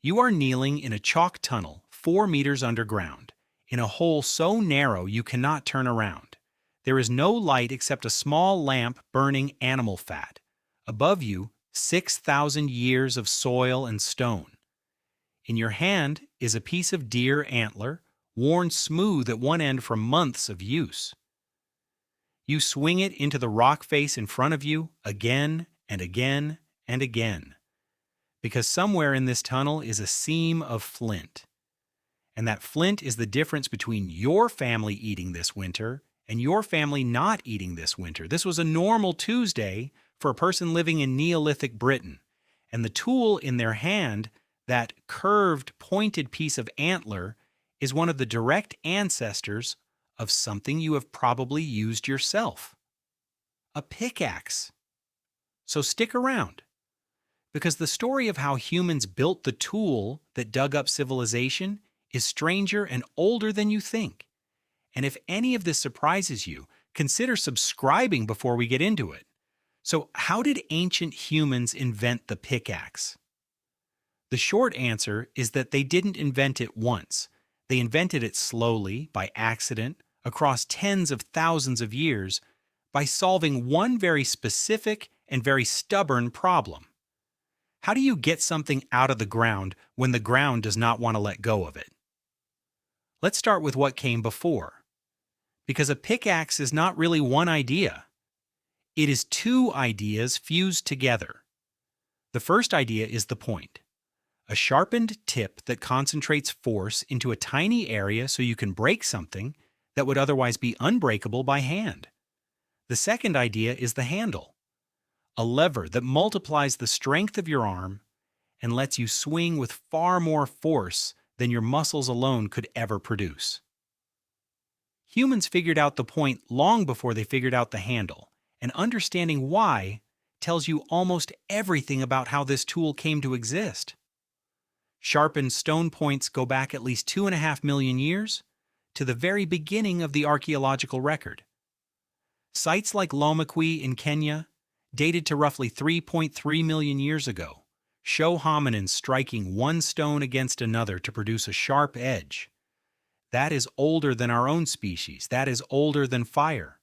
You are kneeling in a chalk tunnel 4 meters underground, in a hole so narrow you cannot turn around. There is no light except a small lamp burning animal fat. Above you, 6,000 years of soil and stone. In your hand is a piece of deer antler, worn smooth at one end from months of use. You swing it into the rock face in front of you again and again and again, because somewhere in this tunnel is a seam of flint. And that flint is the difference between your family eating this winter and your family not eating this winter. This was a normal Tuesday for a person living in Neolithic Britain, and the tool in their hand, that curved, pointed piece of antler, is one of the direct ancestors of something you have probably used yourself. A pickaxe. So stick around, because the story of how humans built the tool that dug up civilization is stranger and older than you think. And if any of this surprises you, consider subscribing before we get into it. So, how did ancient humans invent the pickaxe? The short answer is that they didn't invent it once. They invented it slowly, by accident, across tens of thousands of years, by solving one very specific and very stubborn problem. How do you get something out of the ground when the ground does not want to let go of it? Let's start with what came before. Because a pickaxe is not really one idea. It is two ideas fused together. The first idea is the point. A sharpened tip that concentrates force into a tiny area so you can break something that would otherwise be unbreakable by hand. The second idea is the handle. A lever that multiplies the strength of your arm and lets you swing with far more force than your muscles alone could ever produce. Humans figured out the point long before they figured out the handle, and understanding why tells you almost everything about how this tool came to exist. Sharpened stone points go back at least 2.5 million years to the very beginning of the archaeological record. Sites like Lomekwi in Kenya, dated to roughly 3.3 million years ago, show hominins striking one stone against another to produce a sharp edge. That is older than our own species. That is older than fire.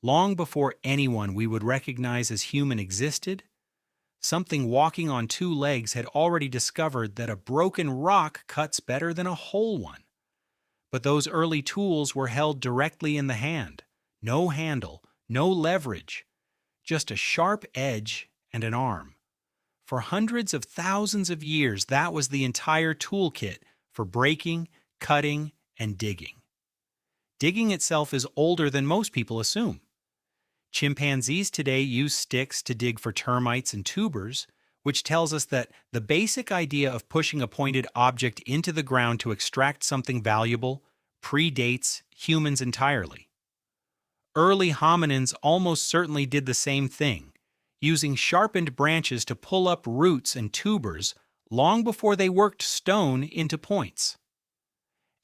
Long before anyone we would recognize as human existed, something walking on two legs had already discovered that a broken rock cuts better than a whole one. But those early tools were held directly in the hand. No handle, no leverage, just a sharp edge and an arm. For hundreds of thousands of years, that was the entire toolkit for breaking, cutting, and digging. Digging itself is older than most people assume. Chimpanzees today use sticks to dig for termites and tubers, which tells us that the basic idea of pushing a pointed object into the ground to extract something valuable predates humans entirely. Early hominins almost certainly did the same thing, using sharpened branches to pull up roots and tubers long before they worked stone into points.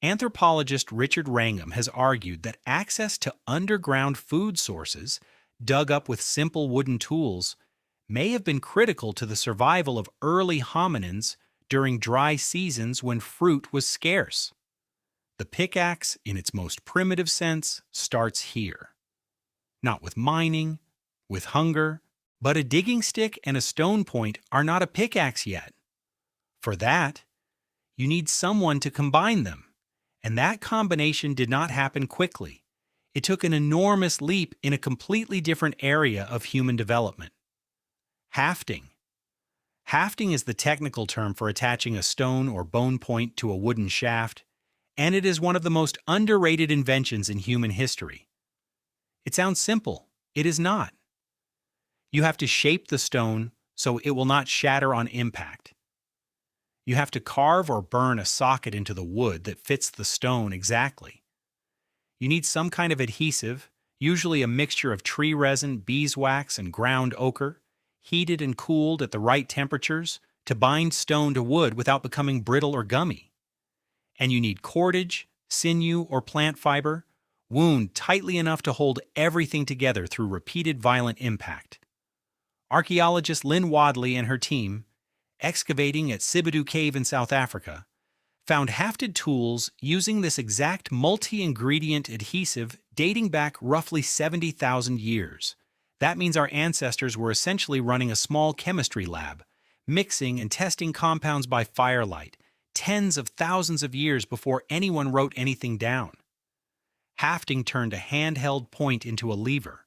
Anthropologist Richard Wrangham has argued that access to underground food sources, dug up with simple wooden tools, may have been critical to the survival of early hominins during dry seasons when fruit was scarce. The pickaxe, in its most primitive sense, starts here. Not with mining, with hunger, but a digging stick and a stone point are not a pickaxe yet. For that, you need someone to combine them. And that combination did not happen quickly. It took an enormous leap in a completely different area of human development. Hafting. Hafting is the technical term for attaching a stone or bone point to a wooden shaft, and it is one of the most underrated inventions in human history. It sounds simple. It is not. You have to shape the stone so it will not shatter on impact. You have to carve or burn a socket into the wood that fits the stone exactly. You need some kind of adhesive, usually a mixture of tree resin, beeswax, and ground ochre, heated and cooled at the right temperatures to bind stone to wood without becoming brittle or gummy. And you need cordage, sinew, or plant fiber, wound tightly enough to hold everything together through repeated violent impact. Archaeologist Lynn Wadley and her team excavating at Sibidu Cave in South Africa, found hafted tools using this exact multi-ingredient adhesive dating back roughly 70,000 years. That means our ancestors were essentially running a small chemistry lab, mixing and testing compounds by firelight, tens of thousands of years before anyone wrote anything down. Hafting turned a handheld point into a lever.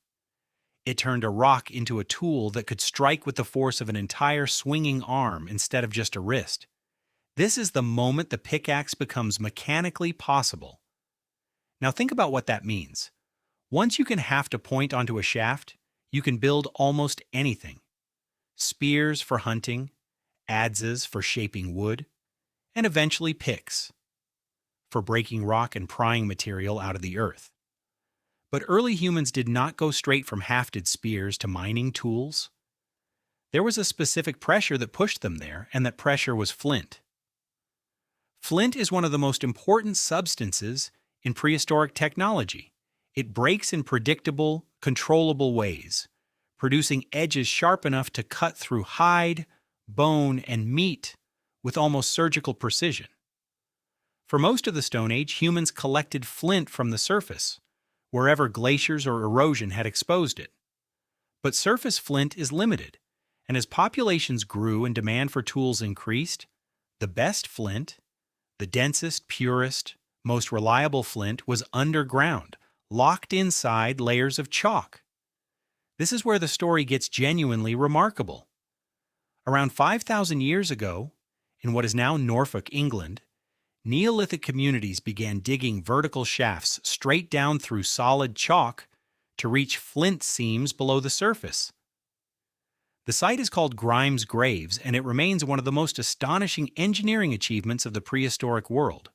It turned a rock into a tool that could strike with the force of an entire swinging arm instead of just a wrist. This is the moment the pickaxe becomes mechanically possible. Now think about what that means. Once you can haft a point onto a shaft, you can build almost anything. Spears for hunting, adzes for shaping wood, and eventually picks for breaking rock and prying material out of the earth. But early humans did not go straight from hafted spears to mining tools. There was a specific pressure that pushed them there, and that pressure was flint. Flint is one of the most important substances in prehistoric technology. It breaks in predictable, controllable ways, producing edges sharp enough to cut through hide, bone, and meat with almost surgical precision. For most of the Stone Age, humans collected flint from the surface, wherever glaciers or erosion had exposed it. But surface flint is limited, and as populations grew and demand for tools increased, the best flint, the densest, purest, most reliable flint was underground, locked inside layers of chalk. This is where the story gets genuinely remarkable. Around 5,000 years ago, in what is now Norfolk, England, Neolithic communities began digging vertical shafts straight down through solid chalk to reach flint seams below the surface. The site is called Grimes Graves, and it remains one of the most astonishing engineering achievements of the prehistoric world.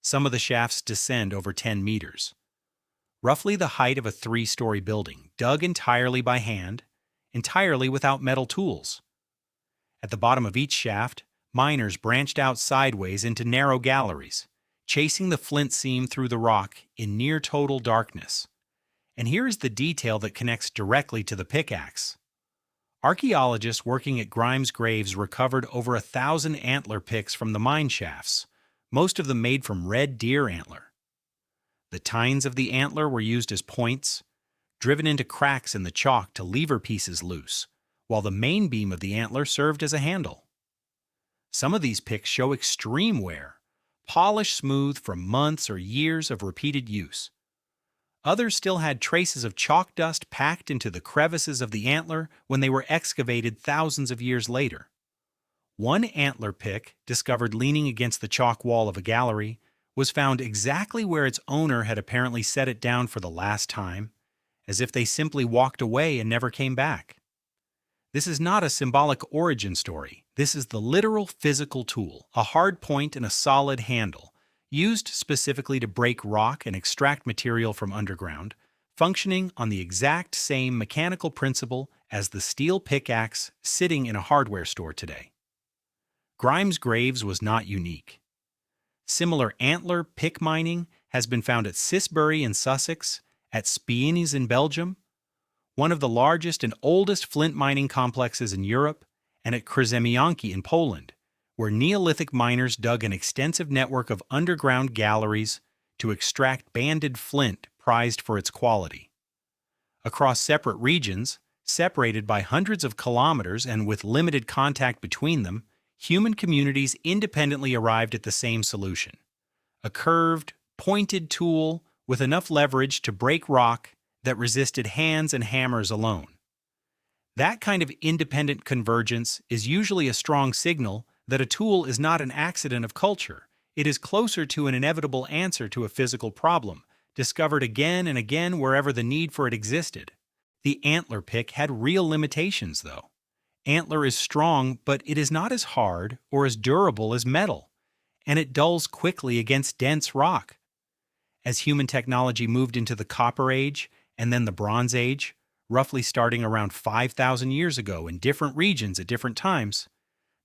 Some of the shafts descend over 10 meters, roughly the height of a 3-story building, dug entirely by hand, entirely without metal tools. At the bottom of each shaft, miners branched out sideways into narrow galleries, chasing the flint seam through the rock in near total darkness. And here is the detail that connects directly to the pickaxe. Archaeologists working at Grimes Graves recovered over 1,000 antler picks from the mine shafts, most of them made from red deer antler. The tines of the antler were used as points, driven into cracks in the chalk to lever pieces loose, while the main beam of the antler served as a handle. Some of these picks show extreme wear, polished smooth from months or years of repeated use. Others still had traces of chalk dust packed into the crevices of the antler when they were excavated thousands of years later. One antler pick, discovered leaning against the chalk wall of a gallery, was found exactly where its owner had apparently set it down for the last time, as if they simply walked away and never came back. This is not a symbolic origin story. This is the literal physical tool, a hard point and a solid handle, used specifically to break rock and extract material from underground, functioning on the exact same mechanical principle as the steel pickaxe sitting in a hardware store today. Grimes Graves was not unique. Similar antler pick mining has been found at Sisbury in Sussex, at Spiennes in Belgium, one of the largest and oldest flint mining complexes in Europe, and at Krzymianki in Poland, where Neolithic miners dug an extensive network of underground galleries to extract banded flint prized for its quality. Across separate regions, separated by hundreds of kilometers and with limited contact between them, human communities independently arrived at the same solution: a curved, pointed tool with enough leverage to break rock that resisted hands and hammers alone. That kind of independent convergence is usually a strong signal that a tool is not an accident of culture. It is closer to an inevitable answer to a physical problem, discovered again and again wherever the need for it existed. The antler pick had real limitations, though. Antler is strong, but it is not as hard or as durable as metal, and it dulls quickly against dense rock. As human technology moved into the Copper Age and then the Bronze Age, roughly starting around 5,000 years ago in different regions at different times,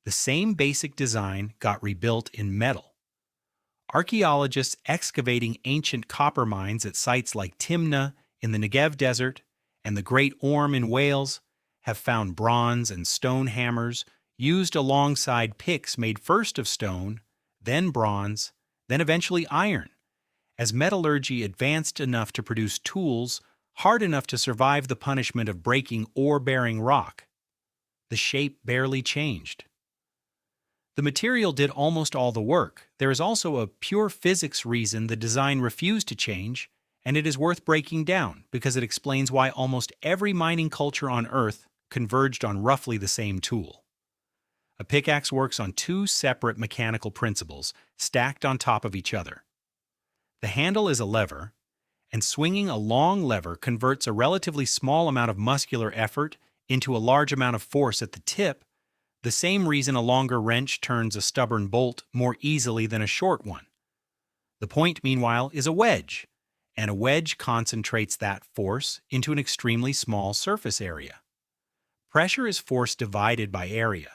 the same basic design got rebuilt in metal. Archaeologists excavating ancient copper mines at sites like Timna in the Negev Desert and the Great Orme in Wales have found bronze and stone hammers used alongside picks made first of stone, then bronze, then eventually iron, as metallurgy advanced enough to produce tools hard enough to survive the punishment of breaking ore-bearing rock. The shape barely changed. The material did almost all the work. There is also a pure physics reason the design refused to change, and it is worth breaking down because it explains why almost every mining culture on Earth converged on roughly the same tool. A pickaxe works on two separate mechanical principles stacked on top of each other. The handle is a lever, and swinging a long lever converts a relatively small amount of muscular effort into a large amount of force at the tip, the same reason a longer wrench turns a stubborn bolt more easily than a short one. The point, meanwhile, is a wedge, and a wedge concentrates that force into an extremely small surface area. Pressure is force divided by area.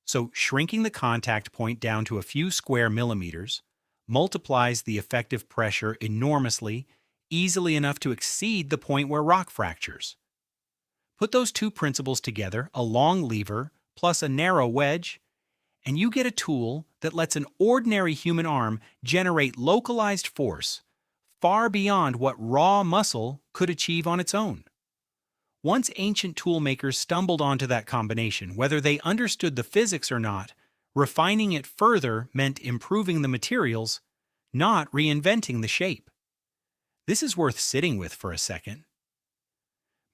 So shrinking the contact point down to a few square millimeters multiplies the effective pressure enormously, easily enough to exceed the point where rock fractures. Put those two principles together, a long lever plus a narrow wedge, and you get a tool that lets an ordinary human arm generate localized force far beyond what raw muscle could achieve on its own. Once ancient toolmakers stumbled onto that combination, whether they understood the physics or not, refining it further meant improving the materials, not reinventing the shape. This is worth sitting with for a second,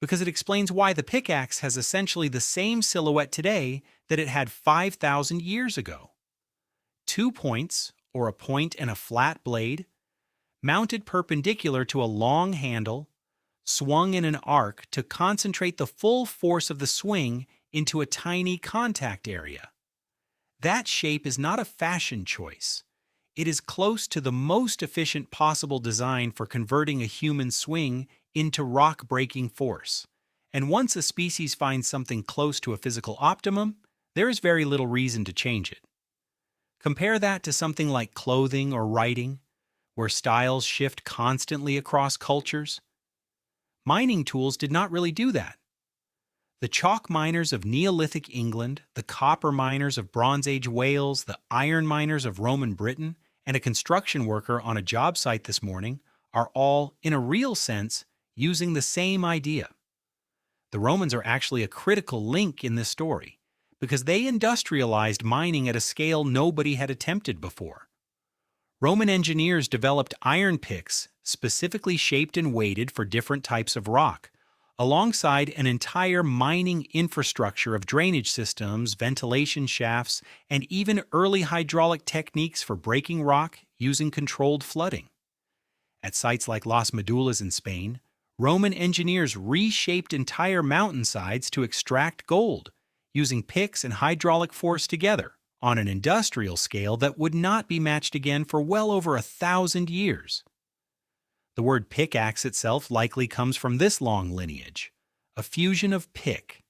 because it explains why the pickaxe has essentially the same silhouette today that it had 5,000 years ago. 2 points, or a point and a flat blade, mounted perpendicular to a long handle, swung in an arc to concentrate the full force of the swing into a tiny contact area. That shape is not a fashion choice. It is close to the most efficient possible design for converting a human swing into rock-breaking force. And once a species finds something close to a physical optimum, there is very little reason to change it. Compare that to something like clothing or writing, where styles shift constantly across cultures. Mining tools did not really do that. The chalk miners of Neolithic England, the copper miners of Bronze Age Wales, the iron miners of Roman Britain, and a construction worker on a job site this morning are all, in a real sense, using the same idea. The Romans are actually a critical link in this story because they industrialized mining at a scale nobody had attempted before. Roman engineers developed iron picks specifically shaped and weighted for different types of rock, alongside an entire mining infrastructure of drainage systems, ventilation shafts, and even early hydraulic techniques for breaking rock using controlled flooding. At sites like Las Medulas in Spain, Roman engineers reshaped entire mountainsides to extract gold, using picks and hydraulic force together on an industrial scale that would not be matched again for well over 1,000 years. The word pickaxe itself likely comes from this long lineage, a fusion of pick,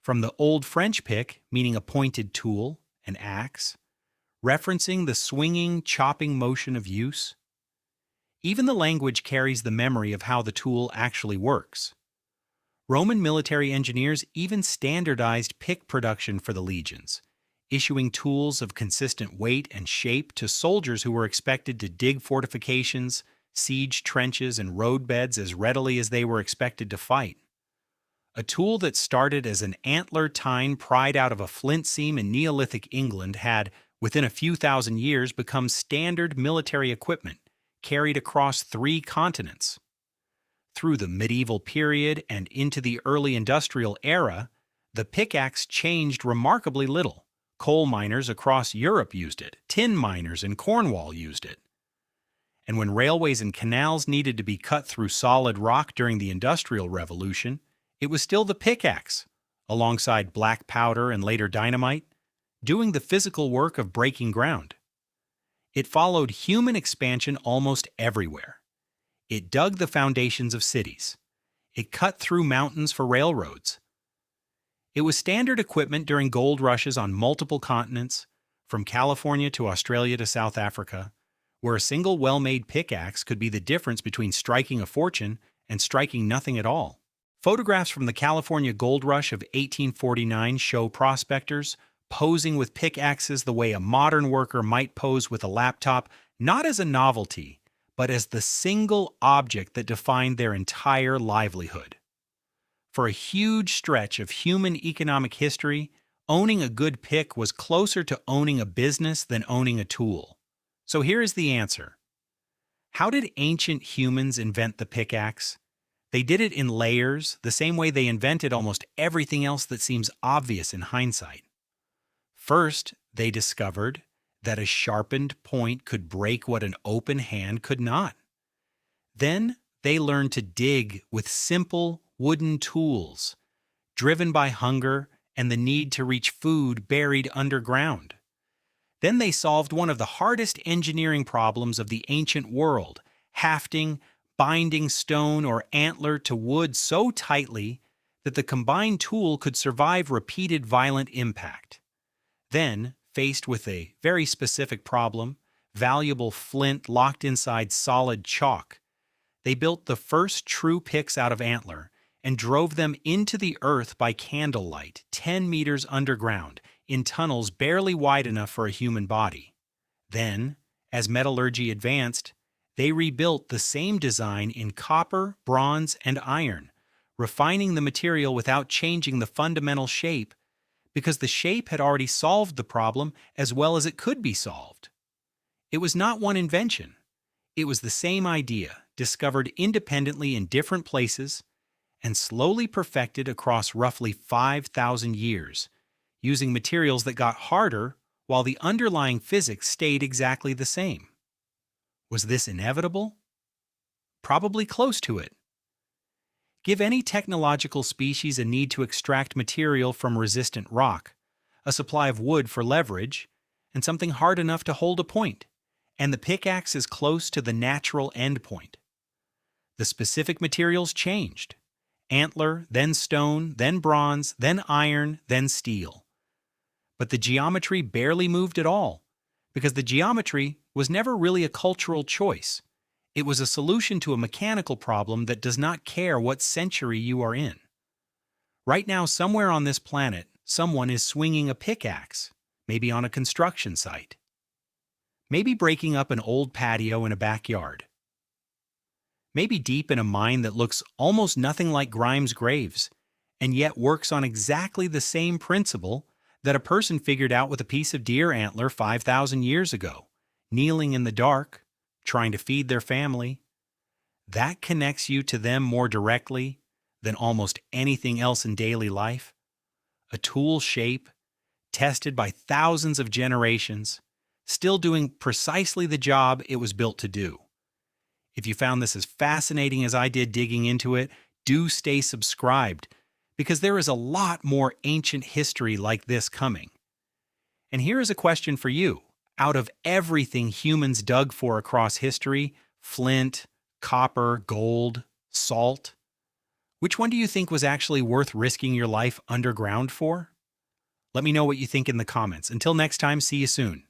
from the Old French pick, meaning a pointed tool, an axe, referencing the swinging, chopping motion of use. Even the language carries the memory of how the tool actually works. Roman military engineers even standardized pick production for the legions, issuing tools of consistent weight and shape to soldiers who were expected to dig fortifications, siege trenches, and roadbeds as readily as they were expected to fight. A tool that started as an antler tine pried out of a flint seam in Neolithic England had, within a few thousand years, become standard military equipment, carried across 3 continents. Through the medieval period and into the early industrial era, the pickaxe changed remarkably little. Coal miners across Europe used it. Tin miners in Cornwall used it. And when railways and canals needed to be cut through solid rock during the Industrial Revolution, it was still the pickaxe, alongside black powder and later dynamite, doing the physical work of breaking ground. It followed human expansion almost everywhere. It dug the foundations of cities. It cut through mountains for railroads. It was standard equipment during gold rushes on multiple continents, from California to Australia to South Africa, where a single well-made pickaxe could be the difference between striking a fortune and striking nothing at all. Photographs from the California gold rush of 1849 show prospectors posing with pickaxes the way a modern worker might pose with a laptop, not as a novelty, but as the single object that defined their entire livelihood. For a huge stretch of human economic history, owning a good pick was closer to owning a business than owning a tool. So here is the answer. How did ancient humans invent the pickaxe? They did it in layers, the same way they invented almost everything else that seems obvious in hindsight. First, they discovered that a sharpened point could break what an open hand could not. Then, they learned to dig with simple wooden tools, driven by hunger and the need to reach food buried underground. Then they solved one of the hardest engineering problems of the ancient world, hafting, binding stone or antler to wood so tightly that the combined tool could survive repeated violent impact. Then, faced with a very specific problem, valuable flint locked inside solid chalk, they built the first true picks out of antler and drove them into the earth by candlelight, 10 meters underground, in tunnels barely wide enough for a human body. Then, as metallurgy advanced, they rebuilt the same design in copper, bronze, and iron, refining the material without changing the fundamental shape, because the shape had already solved the problem as well as it could be solved. It was not one invention. It was the same idea, discovered independently in different places, and slowly perfected across roughly 5,000 years, using materials that got harder while the underlying physics stayed exactly the same. Was this inevitable? Probably close to it. Give any technological species a need to extract material from resistant rock, a supply of wood for leverage, and something hard enough to hold a point, and the pickaxe is close to the natural endpoint. The specific materials changed. Antler, then stone, then bronze, then iron, then steel. But the geometry barely moved at all, because the geometry was never really a cultural choice. It was a solution to a mechanical problem that does not care what century you are in. Right now, somewhere on this planet, someone is swinging a pickaxe, maybe on a construction site. Maybe breaking up an old patio in a backyard. Maybe deep in a mine that looks almost nothing like Grimes' graves, and yet works on exactly the same principle that a person figured out with a piece of deer antler 5,000 years ago, kneeling in the dark, trying to feed their family. That connects you to them more directly than almost anything else in daily life. A tool shape, tested by thousands of generations, still doing precisely the job it was built to do. If you found this as fascinating as I did digging into it, do stay subscribed, because there is a lot more ancient history like this coming. And here is a question for you. Out of everything humans dug for across history, flint, copper, gold, salt, which one do you think was actually worth risking your life underground for? Let me know what you think in the comments. Until next time, see you soon.